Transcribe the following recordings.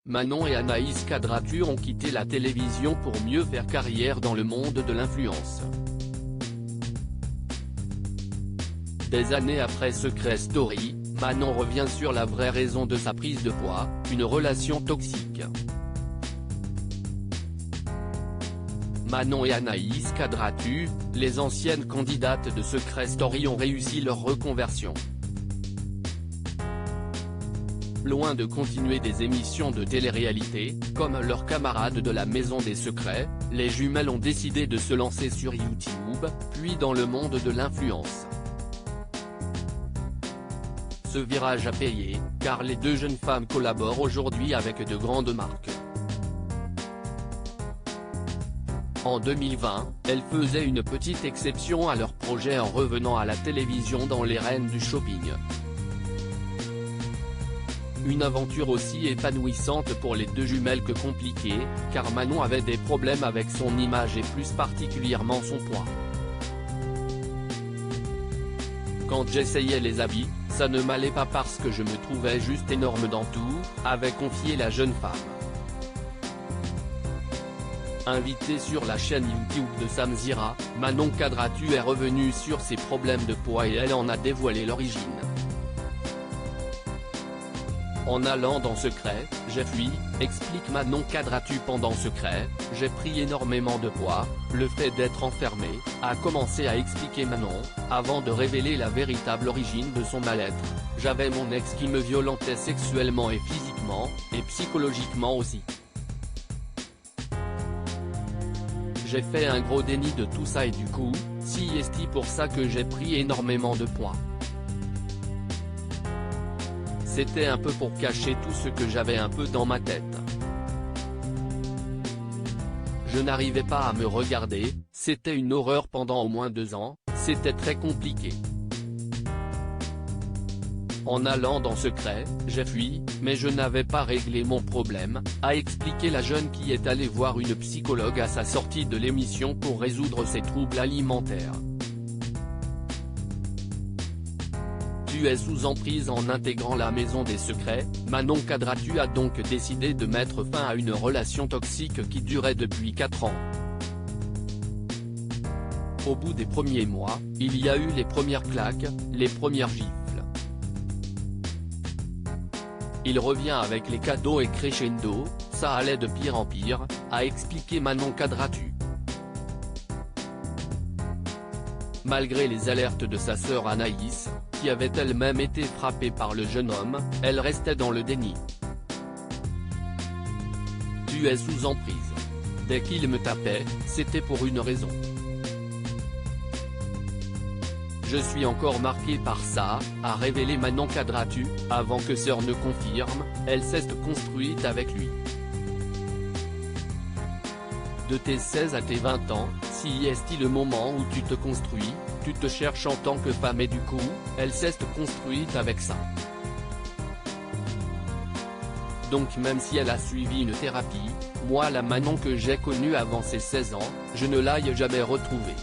Manon et Anaïs Cadratu ont quitté la télévision pour mieux faire carrière dans le monde de l'influence. Des années après Secret Story, Manon revient sur la vraie raison de sa prise de poids, une relation toxique. Manon et Anaïs Cadratu, les anciennes candidates de Secret Story ont réussi leur reconversion. Loin de continuer des émissions de télé-réalité, comme leurs camarades de la Maison des Secrets, les jumelles ont décidé de se lancer sur YouTube, puis dans le monde de l'influence. Ce virage a payé, car les deux jeunes femmes collaborent aujourd'hui avec de grandes marques. En 2020, elles faisaient une petite exception à leur projet en revenant à la télévision dans Les Reines du Shopping. Une aventure aussi épanouissante pour les deux jumelles que compliquée, car Manon avait des problèmes avec son image et plus particulièrement son poids. Quand j'essayais les habits, ça ne m'allait pas parce que je me trouvais juste énorme dans tout, avait confié la jeune femme. Invitée sur la chaîne YouTube de Sam Zira, Manon Cadratu est revenue sur ses problèmes de poids et elle en a dévoilé l'origine. En allant dans Secret, j'ai fui, explique Manon Cadratu pendant Secret, j'ai pris énormément de poids, le fait d'être enfermée, a commencé à expliquer Manon, avant de révéler la véritable origine de son mal-être. J'avais mon ex qui me violentait sexuellement et physiquement, et psychologiquement aussi. J'ai fait un gros déni de tout ça et du coup, c'est pour ça que j'ai pris énormément de poids. C'était un peu pour cacher tout ce que j'avais un peu dans ma tête. Je n'arrivais pas à me regarder, c'était une horreur pendant au moins 2 ans, c'était très compliqué. En allant dans Secret, j'ai fui, mais je n'avais pas réglé mon problème, a expliqué la jeune qui est allée voir une psychologue à sa sortie de l'émission pour résoudre ses troubles alimentaires. Tu es sous emprise. En intégrant la Maison des Secrets, Manon Cadratu a donc décidé de mettre fin à une relation toxique qui durait depuis 4 ans. Au bout des premiers mois, il y a eu les premières claques, les premières gifles. Il revient avec les cadeaux et crescendo, ça allait de pire en pire, a expliqué Manon Cadratu. Malgré les alertes de sa sœur Anaïs, qui avait elle-même été frappée par le jeune homme, elle restait dans le déni. Tu es sous emprise. Dès qu'il me tapait, c'était pour une raison. Je suis encore marquée par ça, a révélé Manon Cadratu, avant que sœur ne confirme, elle s'est construite avec lui. De tes 16 à tes 20 ans, si est-il le moment où tu te construis, tu te cherches en tant que femme et du coup, elle s'est construite avec ça. Donc même si elle a suivi une thérapie, moi la Manon que j'ai connue avant ses 16 ans, je ne l'ai jamais retrouvée.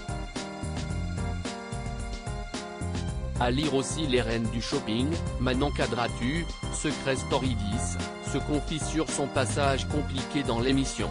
À lire aussi Les Reines du Shopping, Manon Cadratu, Secret Story 10, se confie sur son passage compliqué dans l'émission.